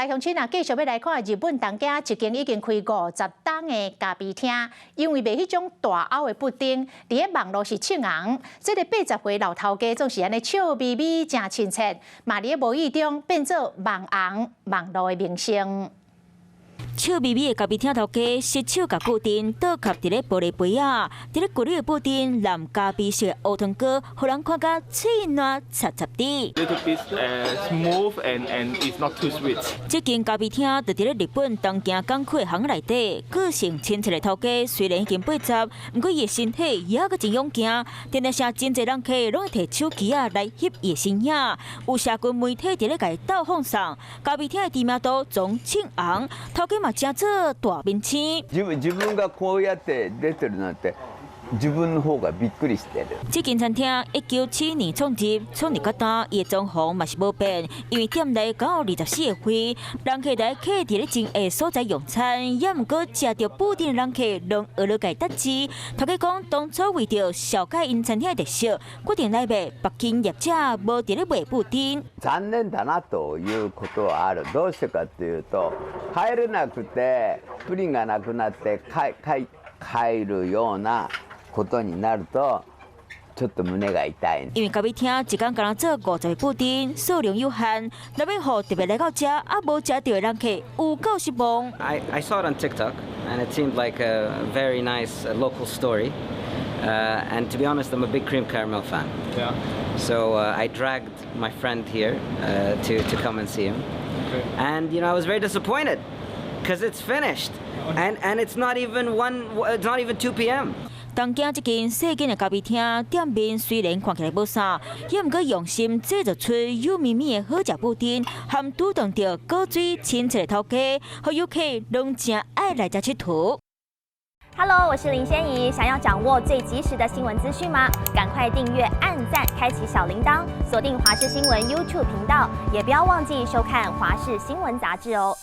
来，乡亲啊，继续要来看日本东家一间已经开50档的咖啡厅，因为卖迄种大凹的布丁，伫咧网络是抢红。这个80岁老头家总是安尼笑眯眯、真亲切，嘛伫咧无意中变做网红网络的明星。 笑眯眯的咖啡厅头家，失手把布丁倒卡伫咧玻璃杯啊！伫咧过滤的布丁蓝咖啡色的乌糖果，互人看甲脆软插插的。Little bit smooth and it's not too sweet。这间咖啡厅就伫咧日本东京港口的巷内底，个性亲切的头家，虽然已经80，不过伊的身体也阁真勇敢，常常声真侪人客拢会摕手机啊来翕伊的身影。有社群媒体伫咧甲伊斗放送，咖啡厅的知名度总称红，头家嘛真做大明星。自分がこうやって出てるなんて。 自分の方がびっくりしてる。这间餐厅1972年创立，创立到今，伊的装潢嘛是无变，因为店内刚好24个会，人客来客伫咧真下所在用餐，也毋过食到布丁的人客拢学了解得知。头家讲，当初为着小解因餐厅的特色，决定来卖北京业者无伫咧卖布丁。残念だなということはある。どうしてかというと、帰れなくてプリンがなくなって帰るような。 ことになるとちょっと胸が痛い。因为咖啡厅一天敢做50个布丁，数量有限，那要互特别来到这啊无食到的人客有够失望。I saw it on TikTok and it seemed like a very nice local story. And to be honest, I'm a big cream caramel fan. Yeah. So I dragged my friend here to come and see him. Okay. And you know, I was very disappointed because it's finished, and it's not even 2 p.m. 东京这间细间的咖啡厅店面虽然看起来无啥，也毋过用心制作出幼咪咪的好食布丁，含拄当着高水亲切的头家，和游客拢真爱来这佚佗。Hello， 我是林仙怡，想要掌握最及时的新闻资讯吗？赶快订阅、按赞、开启小铃铛，锁定华视新闻 YouTube 频道，也不要忘记收看华视新闻杂志哦。